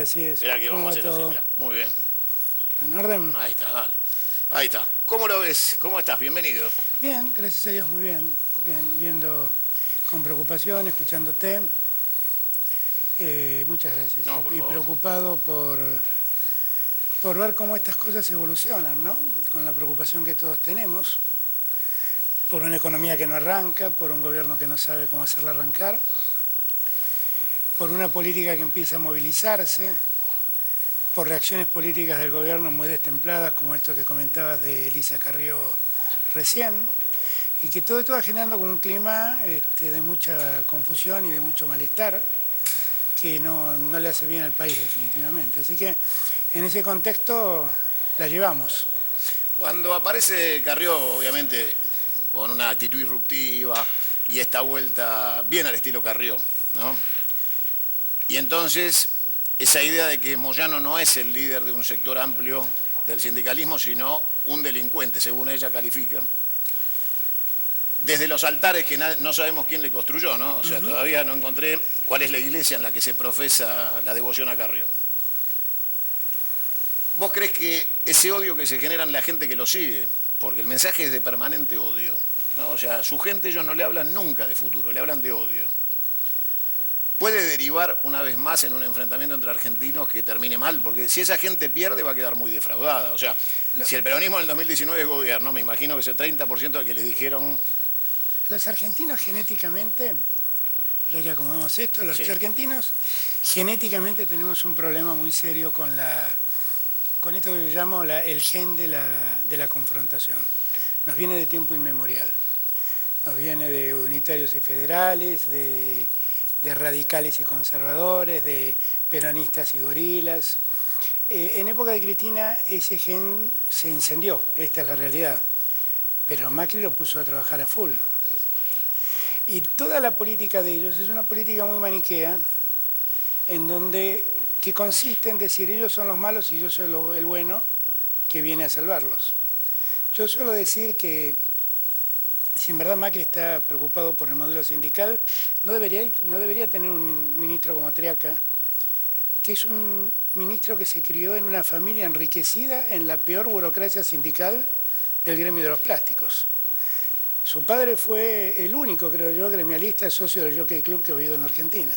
Así es. Mirá que ¿Cómo vamos a va hacer así, todo? mirá. Muy bien. ¿En orden? Ahí está, dale. Ahí está. ¿Cómo lo ves? ¿Cómo estás? Bienvenido. Bien, gracias a Dios, muy bien. Bien, viendo con preocupación, escuchándote. Muchas gracias. No, por Y favor. preocupado por ver cómo estas cosas evolucionan, ¿no? Con la preocupación que todos tenemos, por una economía que no arranca, por un gobierno que no sabe cómo hacerla arrancar, por una política que empieza a movilizarse, por reacciones políticas del gobierno muy destempladas, como esto que comentabas de Elisa Carrió recién, y que todo esto va generando como un clima de mucha confusión y de mucho malestar, que no le hace bien al país definitivamente. Así que en ese contexto la llevamos. Cuando aparece Carrió, obviamente, con una actitud irruptiva y esta vuelta bien al estilo Carrió, ¿no? Y entonces, esa idea de que Moyano no es el líder de un sector amplio del sindicalismo, sino un delincuente, según ella califica. Desde los altares que no sabemos quién le construyó, ¿no? O sea, todavía no encontré cuál es la iglesia en la que se profesa la devoción a Carrió. ¿Vos creés que ese odio que se genera en la gente que lo sigue, porque el mensaje es de permanente odio, ¿no? O sea, su gente, ellos no le hablan nunca de futuro, le hablan de odio, puede derivar una vez más en un enfrentamiento entre argentinos que termine mal? Porque si esa gente pierde va a quedar muy defraudada. O sea, si el peronismo en el 2019 es gobierno, me imagino que ese 30% al que les dijeron... Los argentinos genéticamente, ya que acomodamos esto, los Sí. argentinos genéticamente tenemos un problema muy serio con esto que yo llamo el gen de la confrontación. Nos viene de tiempo inmemorial. Nos viene de unitarios y federales, de radicales y conservadores, de peronistas y gorilas. En época de Cristina ese gen se incendió, esta es la realidad, pero Macri lo puso a trabajar a full. Y toda la política de ellos es una política muy maniquea, que consiste en decir ellos son los malos y yo soy el bueno que viene a salvarlos. Yo suelo decir que si en verdad Macri está preocupado por el modelo sindical, no debería tener un ministro como Triaca, que es un ministro que se crió en una familia enriquecida en la peor burocracia sindical del gremio de los plásticos. Su padre fue el único, creo yo, gremialista socio del Jockey Club que ha habido en Argentina.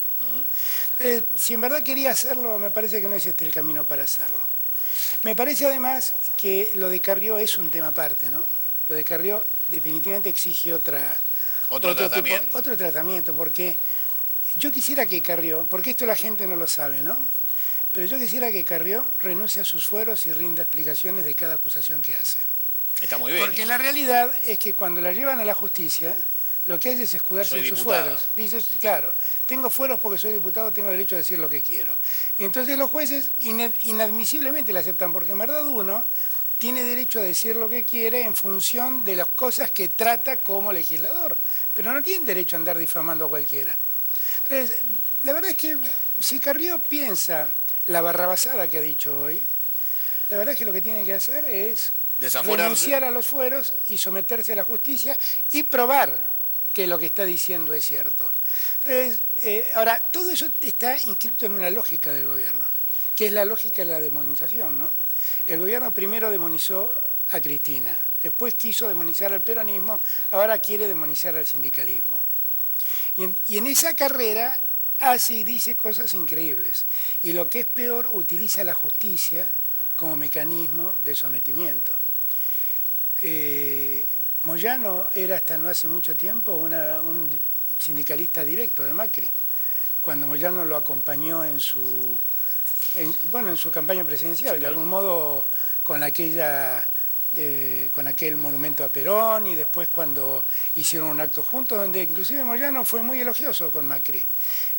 Si en verdad quería hacerlo, me parece que no es este el camino para hacerlo. Me parece además que lo de Carrió es un tema aparte, ¿no? Lo de Carrió definitivamente exige otro tratamiento, porque yo quisiera que Carrió, porque esto la gente no lo sabe, ¿no? Pero yo quisiera que Carrió renuncie a sus fueros y rinda explicaciones de cada acusación que hace. Está muy bien. Porque la realidad es que cuando la llevan a la justicia, lo que hace es escudarse en sus fueros. Dices, claro, tengo fueros porque soy diputado, tengo derecho a decir lo que quiero. Y entonces los jueces inadmisiblemente la aceptan, porque en verdad uno tiene derecho a decir lo que quiere en función de las cosas que trata como legislador, pero no tiene derecho a andar difamando a cualquiera. Entonces, la verdad es que si Carrió piensa la barrabasada que ha dicho hoy, la verdad es que lo que tiene que hacer es renunciar a los fueros y someterse a la justicia y probar que lo que está diciendo es cierto. Entonces, ahora, todo eso está inscrito en una lógica del gobierno, que es la lógica de la demonización, ¿no? El gobierno primero demonizó a Cristina, después quiso demonizar al peronismo, ahora quiere demonizar al sindicalismo. Y en esa carrera hace y dice cosas increíbles. Y lo que es peor, utiliza la justicia como mecanismo de sometimiento. Moyano era hasta no hace mucho tiempo un sindicalista directo de Macri, cuando Moyano lo acompañó en su campaña presidencial, de algún modo con aquel monumento a Perón, y después cuando hicieron un acto juntos, donde inclusive Moyano fue muy elogioso con Macri.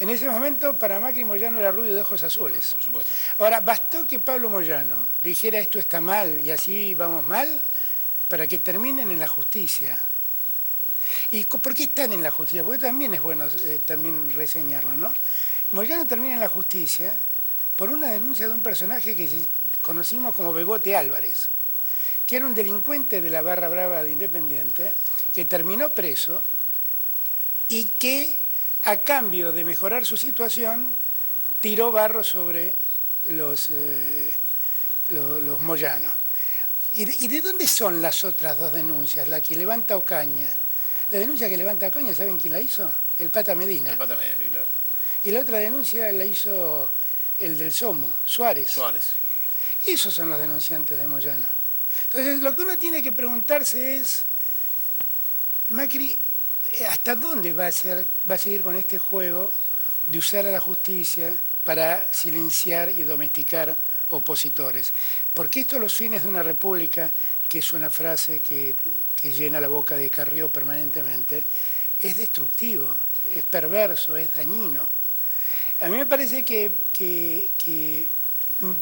En ese momento, para Macri, Moyano era rubio de ojos azules. Por supuesto. Ahora, bastó que Pablo Moyano dijera esto está mal y así vamos mal, para que terminen en la justicia. ¿Y por qué están en la justicia? Porque también es bueno también reseñarlo, ¿no? Moyano termina en la justicia por una denuncia de un personaje que conocimos como Bebote Álvarez, que era un delincuente de la barra brava de Independiente, que terminó preso y que, a cambio de mejorar su situación, tiró barro sobre los Moyano. ¿Y de dónde son las otras dos denuncias? La que levanta Ocaña. La denuncia que levanta Ocaña, ¿saben quién la hizo? El Pata Medina. El Pata Medina, sí, claro. Y la otra denuncia la hizo el del SOMU, Suárez. Esos son los denunciantes de Moyano. Entonces, lo que uno tiene que preguntarse es, Macri, ¿hasta dónde va a seguir con este juego de usar a la justicia para silenciar y domesticar opositores? Porque esto, los fines de una república, que es una frase que llena la boca de Carrió permanentemente, es destructivo, es perverso, es dañino. A mí me parece que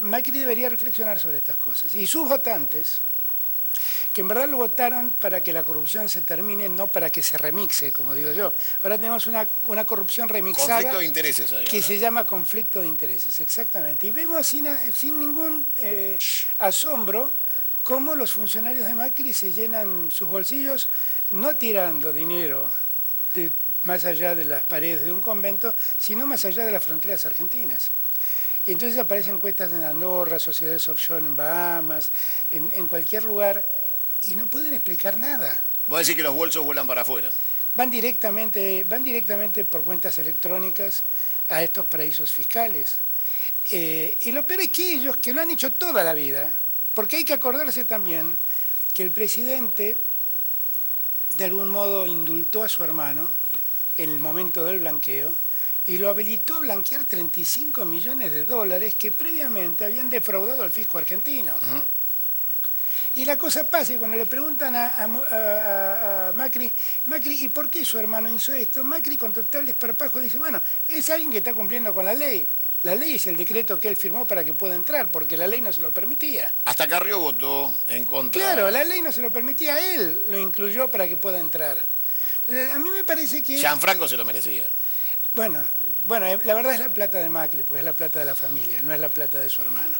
Macri debería reflexionar sobre estas cosas. Y sus votantes, que en verdad lo votaron para que la corrupción se termine, no para que se remixe, como digo yo. Ahora tenemos una corrupción remixada. Conflicto de intereses ahí, que se llama conflicto de intereses, exactamente. Y vemos sin ningún asombro cómo los funcionarios de Macri se llenan sus bolsillos, no tirando dinero más allá de las paredes de un convento, sino más allá de las fronteras argentinas. Y entonces aparecen cuentas en Andorra, sociedades offshore en Bahamas, en cualquier lugar, y no pueden explicar nada. Vos decís que los bolsos vuelan para afuera. Van directamente por cuentas electrónicas a estos paraísos fiscales. Y lo peor es que ellos, que lo han hecho toda la vida, porque hay que acordarse también que el presidente de algún modo indultó a su hermano en el momento del blanqueo y lo habilitó a blanquear 35 millones de dólares que previamente habían defraudado al fisco argentino. Y la cosa pasa, y cuando le preguntan a Macri, ¿y por qué su hermano hizo esto? Macri, con total desparpajo, dice, bueno, es alguien que está cumpliendo con la ley. La ley es el decreto que él firmó para que pueda entrar, porque la ley no se lo permitía. Hasta Carrió votó en contra. Claro, la ley no se lo permitía, él lo incluyó para que pueda entrar. Entonces, a mí me parece que... Gianfranco se lo merecía. Bueno, la verdad es la plata de Macri, porque es la plata de la familia, no es la plata de su hermano,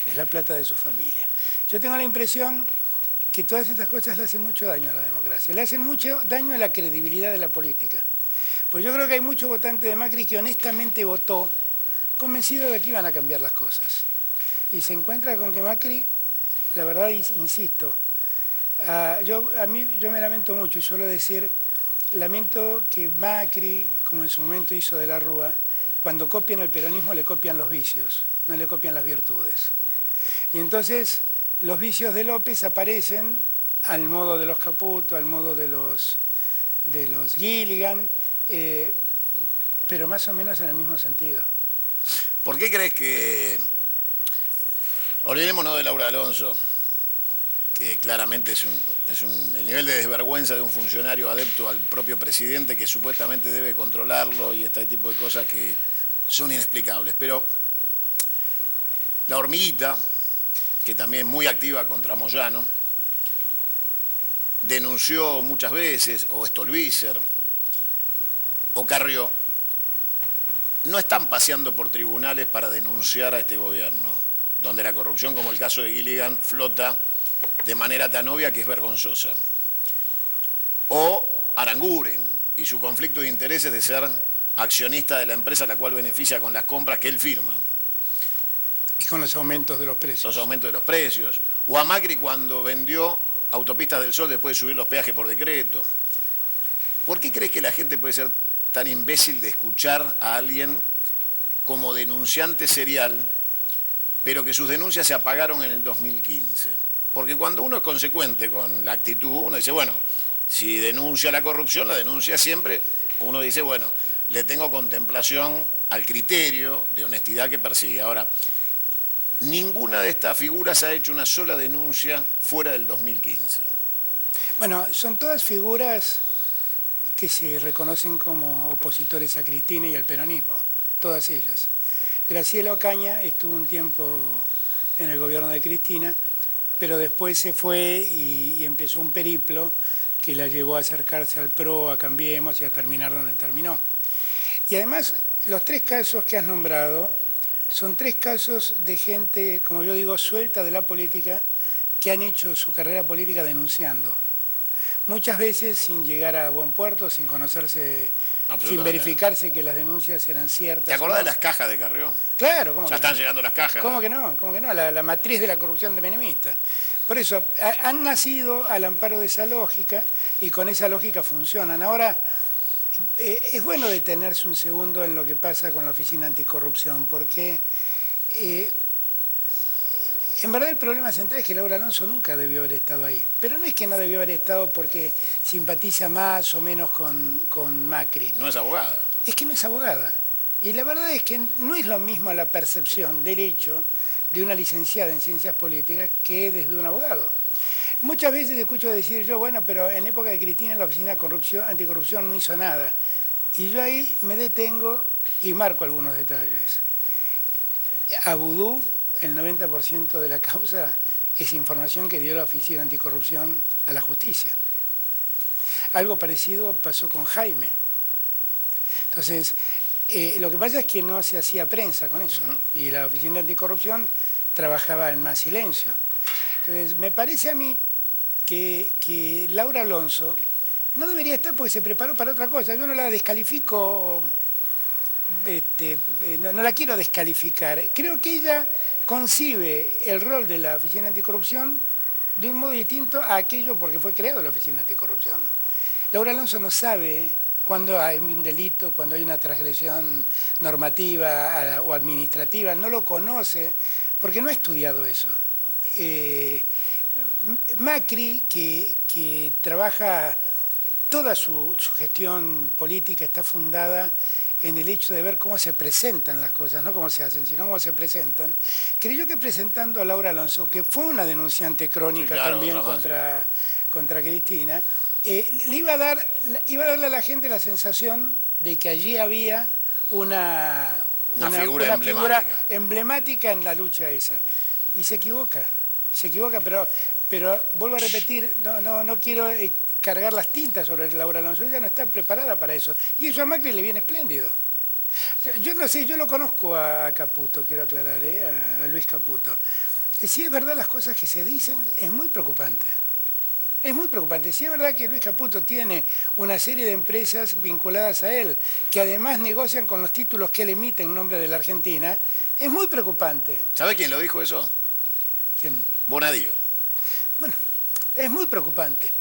es la plata de su familia. Yo tengo la impresión que todas estas cosas le hacen mucho daño a la democracia, le hacen mucho daño a la credibilidad de la política. Pues yo creo que hay muchos votantes de Macri que honestamente votó convencido de que iban a cambiar las cosas. Y se encuentra con que Macri, la verdad, insisto, yo me lamento mucho y suelo decir, lamento que Macri, como en su momento hizo de la Rúa, cuando copian el peronismo le copian los vicios, no le copian las virtudes. Y entonces los vicios de López aparecen al modo de los Caputo, al modo de los Gilligan, pero más o menos en el mismo sentido. ¿Por qué crees que, olvidémonos de Laura Alonso, que claramente es el nivel de desvergüenza de un funcionario adepto al propio presidente que supuestamente debe controlarlo y este tipo de cosas que son inexplicables? Pero la Hormiguita, que también muy activa contra Moyano, denunció muchas veces, o Stolbizer, o Carrió, no están paseando por tribunales para denunciar a este gobierno, donde la corrupción, como el caso de Gilligan, flota de manera tan obvia que es vergonzosa. O Aranguren y su conflicto de intereses de ser accionista de la empresa a la cual beneficia con las compras que él firma. Y con los aumentos de los precios. Los aumentos de los precios. O a Macri cuando vendió Autopistas del Sol después de subir los peajes por decreto. ¿Por qué crees que la gente puede ser tan imbécil de escuchar a alguien como denunciante serial, pero que sus denuncias se apagaron en el 2015? Porque cuando uno es consecuente con la actitud, uno dice, bueno, si denuncia la corrupción, la denuncia siempre, uno dice, bueno, le tengo contemplación al criterio de honestidad que persigue. Ahora, ninguna de estas figuras ha hecho una sola denuncia fuera del 2015. Bueno, son todas figuras que se reconocen como opositores a Cristina y al peronismo, todas ellas. Graciela Ocaña estuvo un tiempo en el gobierno de Cristina, pero después se fue y empezó un periplo que la llevó a acercarse al PRO, a Cambiemos y a terminar donde terminó. Y además, los tres casos que has nombrado son tres casos de gente, como yo digo, suelta de la política, que han hecho su carrera política denunciando. muchas veces sin llegar a buen puerto, sin conocerse, sin verificarse que las denuncias eran ciertas. ¿Te acordás de las cajas de Carrió? Claro, ¿cómo que no? Ya están llegando las cajas. ¿Cómo que no? ¿Cómo que no? La matriz de la corrupción de menemista. Por eso, han nacido al amparo de esa lógica y con esa lógica funcionan. Ahora, es bueno detenerse un segundo en lo que pasa con la Oficina Anticorrupción, porque en verdad el problema central es que Laura Alonso nunca debió haber estado ahí. Pero no es que no debió haber estado porque simpatiza más o menos con Macri. No es abogada. Es que no es abogada. Y la verdad es que no es lo mismo la percepción del hecho de una licenciada en ciencias políticas que desde un abogado. Muchas veces escucho decir yo, bueno, pero en época de Cristina la Oficina Anticorrupción no hizo nada. Y yo ahí me detengo y marco algunos detalles. A Vudú, el 90% de la causa es información que dio la Oficina Anticorrupción a la justicia. Algo parecido pasó con Jaime. Entonces, lo que pasa es que no se hacía prensa con eso. Y la Oficina Anticorrupción trabajaba en más silencio. Entonces, me parece a mí que Laura Alonso no debería estar porque se preparó para otra cosa. Yo no la descalifico, no la quiero descalificar. Creo que ella concibe el rol de la Oficina Anticorrupción de un modo distinto a aquello porque fue creado la Oficina Anticorrupción. Laura Alonso no sabe cuando hay un delito, cuando hay una transgresión normativa o administrativa, no lo conoce porque no ha estudiado eso. Macri, que trabaja, toda su gestión política está fundada en el hecho de ver cómo se presentan las cosas, no cómo se hacen, sino cómo se presentan. Creyó que presentando a Laura Alonso, que fue una denunciante crónica, sí, claro, también contra Cristina, le iba a darle a la gente la sensación de que allí había una figura emblemática en la lucha esa. Y se equivoca, pero vuelvo a repetir, no quiero cargar las tintas sobre Laura Alonso, ella no está preparada para eso. Y eso a Macri le viene espléndido. Yo no sé, yo lo conozco a Caputo, quiero aclarar, a Luis Caputo. Si es verdad las cosas que se dicen, es muy preocupante. Es muy preocupante. Si es verdad que Luis Caputo tiene una serie de empresas vinculadas a él, que además negocian con los títulos que él emite en nombre de la Argentina, es muy preocupante. ¿Sabe quién lo dijo eso? ¿Quién? Bonadío. Bueno, es muy preocupante.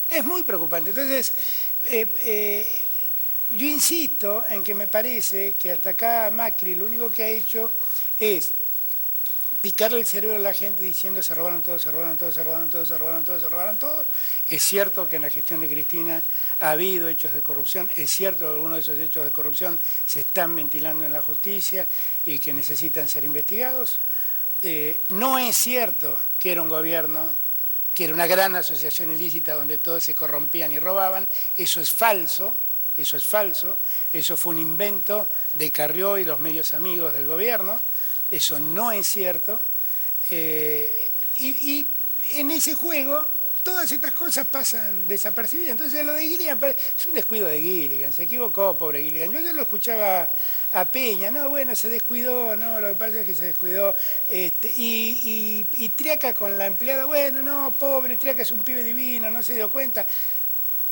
Es muy preocupante. Entonces, yo insisto en que me parece que hasta acá Macri lo único que ha hecho es picarle el cerebro a la gente diciendo se robaron todo, se robaron todo, se robaron todo, se robaron todo, se robaron todo. Es cierto que en la gestión de Cristina ha habido hechos de corrupción, es cierto que algunos de esos hechos de corrupción se están ventilando en la justicia y que necesitan ser investigados. No es cierto que era un gobierno, que era una gran asociación ilícita donde todos se corrompían y robaban. Eso es falso, eso fue un invento de Carrió y los medios amigos del gobierno. Eso no es cierto. Y en ese juego todas estas cosas pasan desapercibidas. Entonces lo de Gilligan es un descuido de Gilligan, se equivocó, pobre Gilligan. Yo lo escuchaba a Peña, no, bueno, se descuidó, no, lo que pasa es que se descuidó. Y Triaca con la empleada, bueno, no, pobre, Triaca es un pibe divino, no se dio cuenta.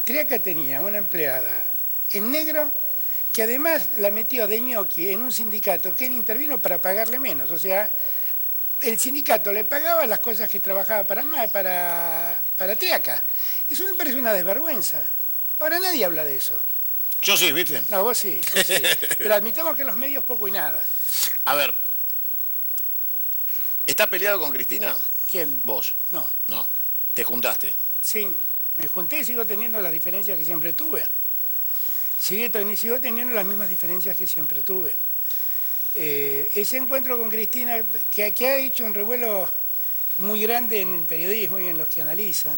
Triaca tenía una empleada en negro que además la metió de ñoqui en un sindicato que él intervino para pagarle menos. O sea, el sindicato le pagaba las cosas que trabajaba para Triaca. Eso me parece una desvergüenza. Ahora nadie habla de eso. Yo sí, ¿viste? No, vos sí. Pero admitamos que en los medios poco y nada. A ver, ¿estás peleado con Cristina? ¿Quién? ¿Vos? No. No. ¿Te juntaste? Sí, me junté y sigo teniendo las diferencias que siempre tuve. Sigo teniendo las mismas diferencias que siempre tuve. Ese encuentro con Cristina, que ha hecho un revuelo muy grande en el periodismo y en los que analizan,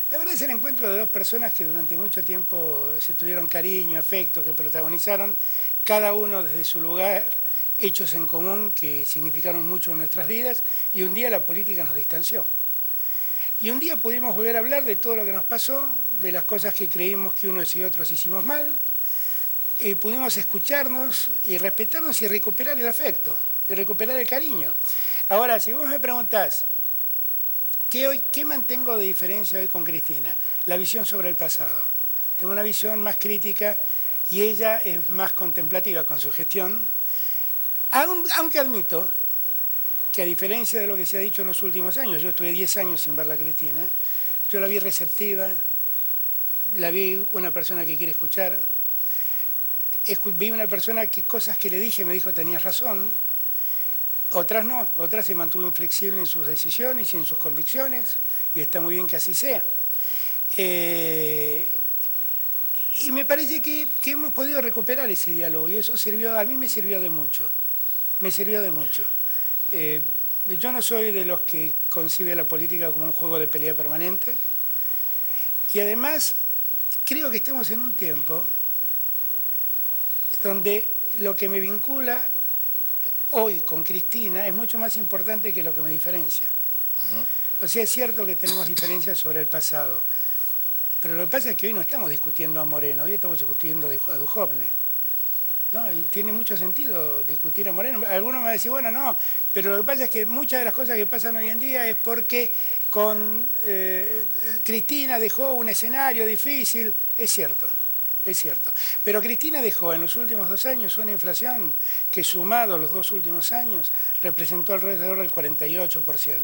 la verdad es el encuentro de dos personas que durante mucho tiempo se tuvieron cariño, afecto, que protagonizaron cada uno desde su lugar hechos en común que significaron mucho en nuestras vidas, y un día la política nos distanció. Y un día pudimos volver a hablar de todo lo que nos pasó, de las cosas que creímos que unos y otros hicimos mal, y pudimos escucharnos y respetarnos y recuperar el afecto, y recuperar el cariño. Ahora, si vos me preguntás, ¿Qué mantengo de diferencia hoy con Cristina? La visión sobre el pasado. Tengo una visión más crítica y ella es más contemplativa con su gestión, aunque admito que a diferencia de lo que se ha dicho en los últimos años, yo estuve 10 años sin verla a Cristina, yo la vi receptiva, la vi una persona que quiere escuchar, vi una persona que cosas que le dije me dijo tenías razón, otras no, otras se mantuvo inflexible en sus decisiones y en sus convicciones, y está muy bien que así sea. Y me parece que hemos podido recuperar ese diálogo, y eso a mí me sirvió de mucho, yo no soy de los que concibe la política como un juego de pelea permanente, y además creo que estamos en un tiempo donde lo que me vincula hoy con Cristina es mucho más importante que lo que me diferencia. O sea, es cierto que tenemos diferencias sobre el pasado, pero lo que pasa es que hoy no estamos discutiendo a Moreno, hoy estamos discutiendo a Duhovne, ¿no? Y tiene mucho sentido discutir a Moreno. Algunos me van a decir, bueno, no, pero lo que pasa es que muchas de las cosas que pasan hoy en día es porque con Cristina dejó un escenario difícil. Es cierto. Pero Cristina dejó en los últimos 2 años una inflación que sumado los 2 últimos años representó alrededor del 48%.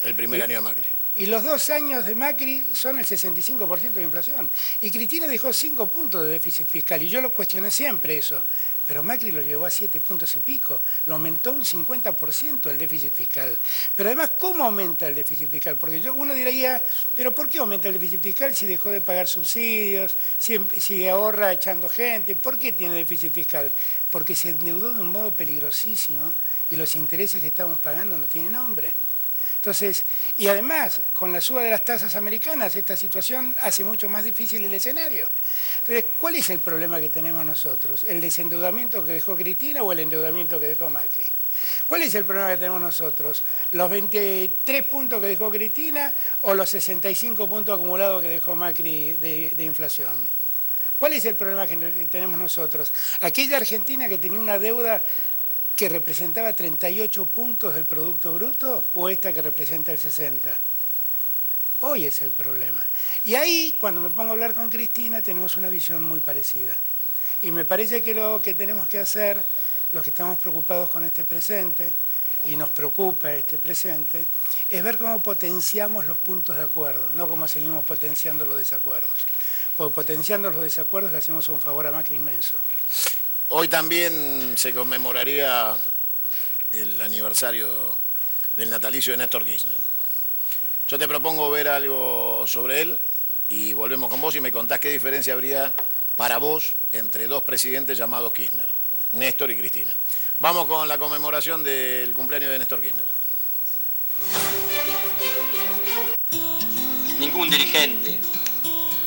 El primer año de Macri. Y los 2 años de Macri son el 65% de inflación. Y Cristina dejó 5 puntos de déficit fiscal, y yo lo cuestioné siempre eso. Pero Macri lo llevó a 7 puntos y pico, lo aumentó un 50% el déficit fiscal. Pero además, ¿cómo aumenta el déficit fiscal? Porque uno diría, ¿pero por qué aumenta el déficit fiscal si dejó de pagar subsidios, si ahorra echando gente? ¿Por qué tiene déficit fiscal? Porque se endeudó de un modo peligrosísimo y los intereses que estamos pagando no tienen nombre. Entonces, y además, con la suba de las tasas americanas, esta situación hace mucho más difícil el escenario. Entonces, ¿cuál es el problema que tenemos nosotros? ¿El desendeudamiento que dejó Cristina o el endeudamiento que dejó Macri? ¿Cuál es el problema que tenemos nosotros? ¿Los 23 puntos que dejó Cristina o los 65 puntos acumulados que dejó Macri de inflación? ¿Cuál es el problema que tenemos nosotros? Aquella Argentina que tenía una deuda que representaba 38 puntos del Producto Bruto o esta que representa el 60. Hoy es el problema. Y ahí, cuando me pongo a hablar con Cristina, tenemos una visión muy parecida. Y me parece que lo que tenemos que hacer, los que estamos preocupados con este presente, y nos preocupa este presente, es ver cómo potenciamos los puntos de acuerdo, no cómo seguimos potenciando los desacuerdos. Porque potenciando los desacuerdos le hacemos un favor a Macri inmenso. Hoy también se conmemoraría el aniversario del natalicio de Néstor Kirchner. Yo te propongo ver algo sobre él y volvemos con vos y me contás qué diferencia habría para vos entre 2 presidentes llamados Kirchner, Néstor y Cristina. Vamos con la conmemoración del cumpleaños de Néstor Kirchner. Ningún dirigente,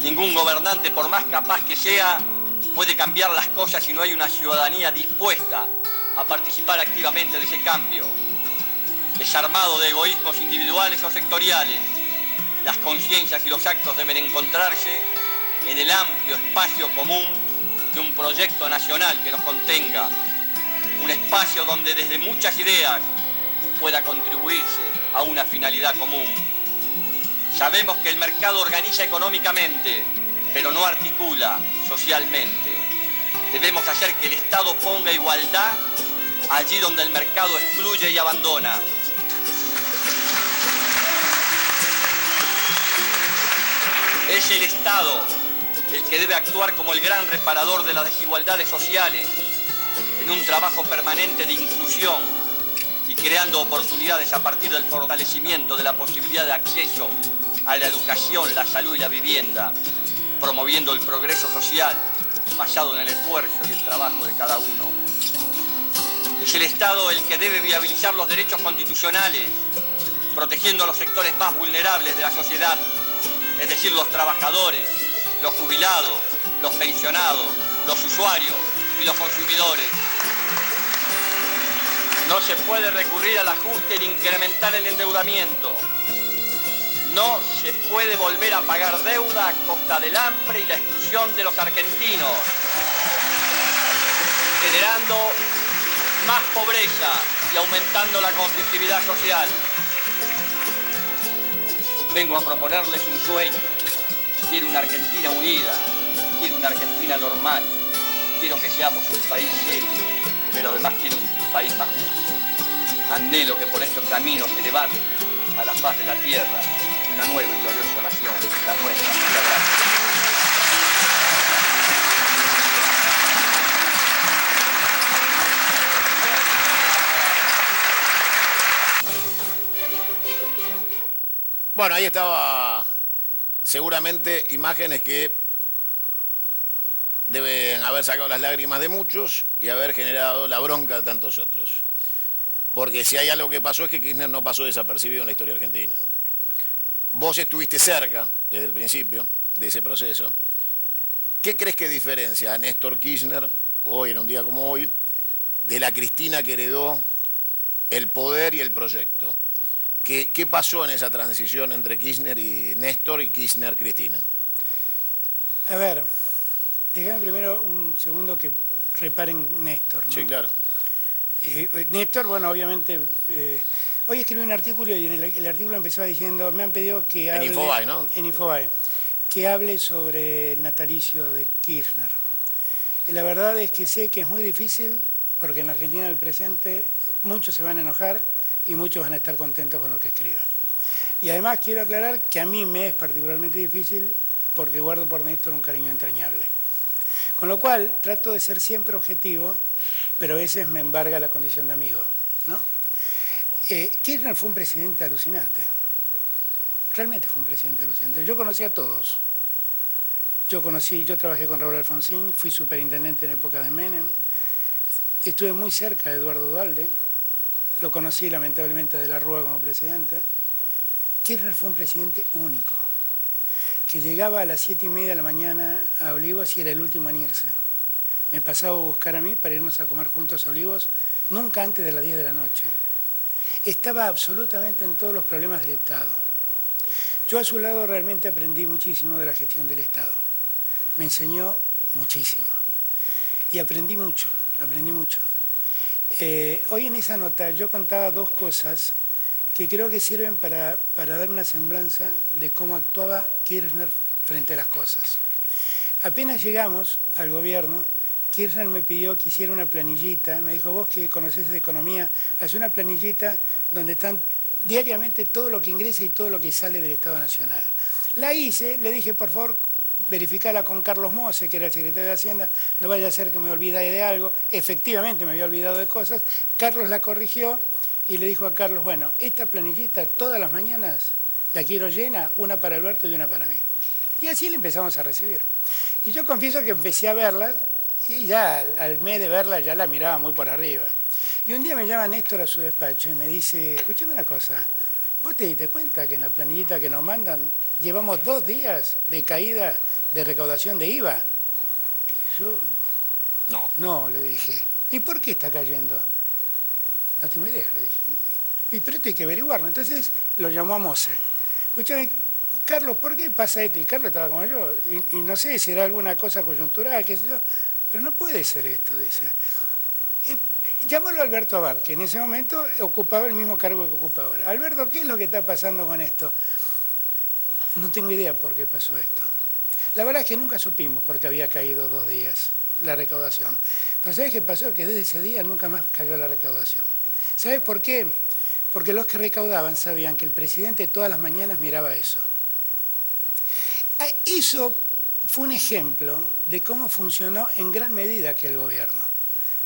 ningún gobernante, por más capaz que sea, puede cambiar las cosas si no hay una ciudadanía dispuesta a participar activamente de ese cambio. Desarmado de egoísmos individuales o sectoriales, las conciencias y los actos deben encontrarse en el amplio espacio común de un proyecto nacional que nos contenga, un espacio donde desde muchas ideas pueda contribuirse a una finalidad común. Sabemos que el mercado organiza económicamente, pero no articula socialmente. Debemos hacer que el Estado ponga igualdad allí donde el mercado excluye y abandona. Es el Estado el que debe actuar como el gran reparador de las desigualdades sociales, en un trabajo permanente de inclusión y creando oportunidades a partir del fortalecimiento de la posibilidad de acceso a la educación, la salud y la vivienda, promoviendo el progreso social basado en el esfuerzo y el trabajo de cada uno. Es el Estado el que debe viabilizar los derechos constitucionales, protegiendo a los sectores más vulnerables de la sociedad, es decir, los trabajadores, los jubilados, los pensionados, los usuarios y los consumidores. No se puede recurrir al ajuste ni incrementar el endeudamiento. No se puede volver a pagar deuda a costa del hambre y la exclusión de los argentinos, generando más pobreza y aumentando la conflictividad social. vengo a proponerles un sueño. Quiero una Argentina unida, quiero una Argentina normal, quiero que seamos un país serio, pero además quiero un país más justo. Anhelo que por estos caminos se levante a la faz de la tierra una nueva y gloriosa nación, la nuestra. Muchas gracias. Bueno, ahí estaba seguramente imágenes que deben haber sacado las lágrimas de muchos y haber generado la bronca de tantos otros. Porque si hay algo que pasó es que Kirchner no pasó desapercibido en la historia argentina. Vos estuviste cerca desde el principio de ese proceso. ¿Qué crees que diferencia a Néstor Kirchner, hoy en un día como hoy, de la Cristina que heredó el poder y el proyecto? ¿Qué pasó en esa transición entre Kirchner y Néstor y Kirchner-Cristina? A ver, déjame primero un segundo que reparen Néstor, ¿no? Sí, claro. Néstor, bueno, obviamente, hoy escribí un artículo y en el artículo empezaba diciendo, me han pedido que hable... En Infobae, ¿no? En Infobae, que hable sobre el natalicio de Kirchner. Y la verdad es que sé que es muy difícil, porque en la Argentina del presente muchos se van a enojar y muchos van a estar contentos con lo que escriba. Y además quiero aclarar que a mí me es particularmente difícil porque guardo por Néstor un cariño entrañable. Con lo cual trato de ser siempre objetivo, pero a veces me embarga la condición de amigo, ¿no? Kirchner fue un presidente alucinante. Realmente fue un presidente alucinante. Yo conocí a todos. Yo trabajé con Raúl Alfonsín, fui superintendente en época de Menem, estuve muy cerca de Eduardo Duhalde, lo conocí lamentablemente de la Rúa como presidente. Kirchner fue un presidente único, que llegaba a las 7:30 de la mañana a Olivos y era el último en irse. Me pasaba a buscar a mí para irnos a comer juntos a Olivos, nunca antes de las 10 de la noche. Estaba absolutamente en todos los problemas del Estado. Yo a su lado realmente aprendí muchísimo de la gestión del Estado. Me enseñó muchísimo. Y aprendí mucho. Hoy en esa nota yo contaba dos cosas que creo que sirven para dar una semblanza de cómo actuaba Kirchner frente a las cosas. Apenas llegamos al gobierno, Kirchner me pidió que hiciera una planillita, me dijo, vos que conocés de economía, haz una planillita donde están diariamente todo lo que ingresa y todo lo que sale del Estado Nacional. La hice, le dije, por favor, verificala con Carlos Mose, que era el secretario de Hacienda, no vaya a ser que me olvide de algo. Efectivamente me había olvidado de cosas. Carlos la corrigió y le dijo a Carlos, bueno, esta planillita todas las mañanas la quiero llena, una para Alberto y una para mí. Y así le empezamos a recibir. Y yo confieso que empecé a verla y ya al mes de verla ya la miraba muy por arriba. Y un día me llama Néstor a su despacho y me dice, escúchame una cosa, ¿vos te diste cuenta que en la planillita que nos mandan llevamos 2 días de caída de recaudación de IVA? Y yo, no, le dije. ¿Y por qué está cayendo? No tengo idea, le dije. Y pero esto hay que averiguarlo. Entonces lo llamó a Mose. Escúchame, Carlos, ¿por qué pasa esto? Y Carlos estaba como yo. Y no sé si era alguna cosa coyuntural, qué sé yo. Pero no puede ser esto, dice. Llámalo a Alberto Abad, que en ese momento ocupaba el mismo cargo que ocupa ahora. Alberto, ¿qué es lo que está pasando con esto? No tengo idea por qué pasó esto. La verdad es que nunca supimos por qué había caído 2 días la recaudación. Pero ¿sabes qué pasó? Que desde ese día nunca más cayó la recaudación. ¿Sabes por qué? Porque los que recaudaban sabían que el presidente todas las mañanas miraba eso. Eso fue un ejemplo de cómo funcionó en gran medida aquel gobierno.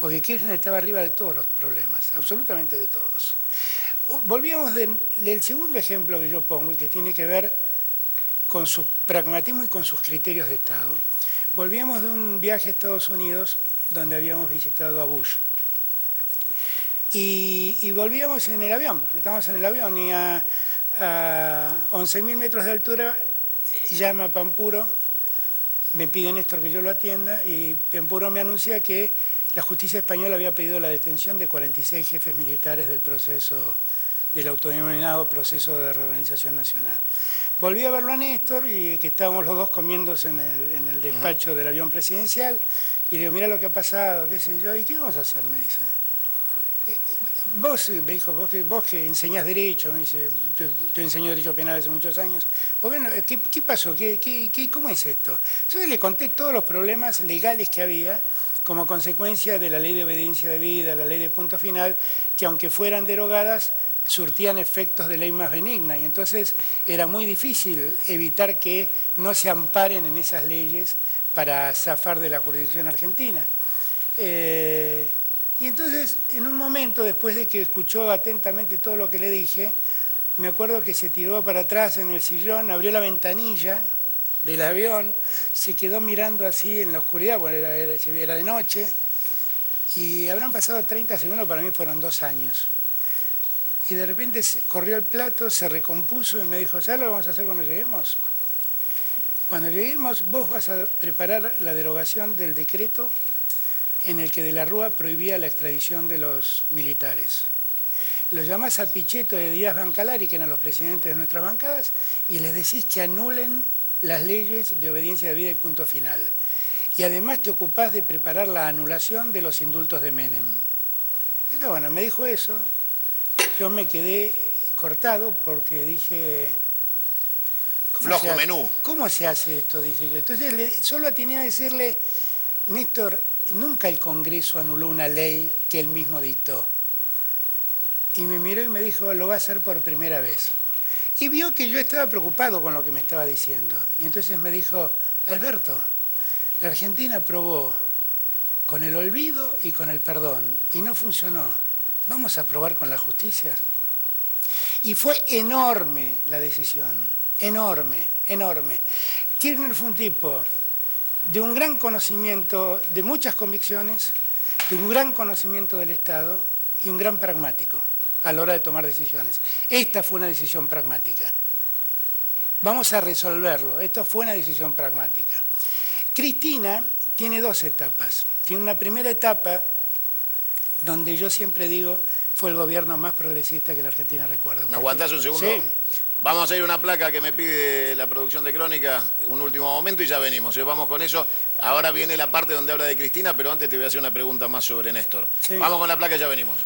Porque Kirchner estaba arriba de todos los problemas, absolutamente de todos. Volvíamos del segundo ejemplo que yo pongo y que tiene que ver con su pragmatismo y con sus criterios de Estado. Volvíamos de un viaje a Estados Unidos donde habíamos visitado a Bush. Y volvíamos en el avión, estábamos en el avión y a 11.000 metros de altura llama Pampuro, me pide Néstor que yo lo atienda y Pampuro me anuncia que la justicia española había pedido la detención de 46 jefes militares del proceso, del autodenominado proceso de reorganización nacional. Volví a verlo a Néstor y que estábamos los dos comiéndose en el despacho del avión presidencial y le digo, mira lo que ha pasado, qué sé yo, ¿y qué vamos a hacer? Me dice. Vos, me dijo, vos que enseñás Derecho, me dice, yo enseño Derecho Penal hace muchos años. Bueno, ¿qué pasó? ¿Cómo es esto? Yo le conté todos los problemas legales que había como consecuencia de la ley de obediencia debida, la ley de punto final, que aunque fueran derogadas, surtían efectos de ley más benigna. Y entonces era muy difícil evitar que no se amparen en esas leyes para zafar de la jurisdicción argentina. Y entonces, en un momento, después de que escuchó atentamente todo lo que le dije, me acuerdo que se tiró para atrás en el sillón, abrió la ventanilla del avión, se quedó mirando así en la oscuridad, porque era de noche, y habrán pasado 30 segundos, para mí fueron 2 años. Y de repente corrió el plato, se recompuso y me dijo, ¿sabes lo que vamos a hacer cuando lleguemos? Cuando lleguemos, vos vas a preparar la derogación del decreto en el que de la Rúa prohibía la extradición de los militares. Lo llamás a Pichetto y a Díaz Bancalari, que eran los presidentes de nuestras bancadas, y les decís que anulen las leyes de obediencia debida y punto final. Y además te ocupás de preparar la anulación de los indultos de Menem. Entonces, bueno, me dijo eso, yo me quedé cortado porque dije... Flojo menú. ¿Cómo se hace esto? Dije yo. Entonces solo atiné a decirle, Néstor, nunca el Congreso anuló una ley que él mismo dictó. Y me miró y me dijo, lo va a hacer por primera vez. Y vio que yo estaba preocupado con lo que me estaba diciendo. Y entonces me dijo, Alberto, la Argentina probó con el olvido y con el perdón, y no funcionó. ¿Vamos a probar con la justicia? Y fue enorme la decisión, enorme, enorme. Kirchner fue un tipo de un gran conocimiento, de muchas convicciones, de un gran conocimiento del Estado y un gran pragmático a la hora de tomar decisiones. Esta fue una decisión pragmática. Vamos a resolverlo. Esto fue una decisión pragmática. Cristina tiene 2 etapas. Tiene una primera etapa donde yo siempre digo fue el gobierno más progresista que la Argentina recuerda. ¿Me aguantás un segundo? Sí. Vamos a ir a una placa que me pide la producción de Crónica, un último momento y ya venimos. Vamos con eso. Ahora viene la parte donde habla de Cristina, pero antes te voy a hacer una pregunta más sobre Néstor. Sí. Vamos con la placa y ya venimos.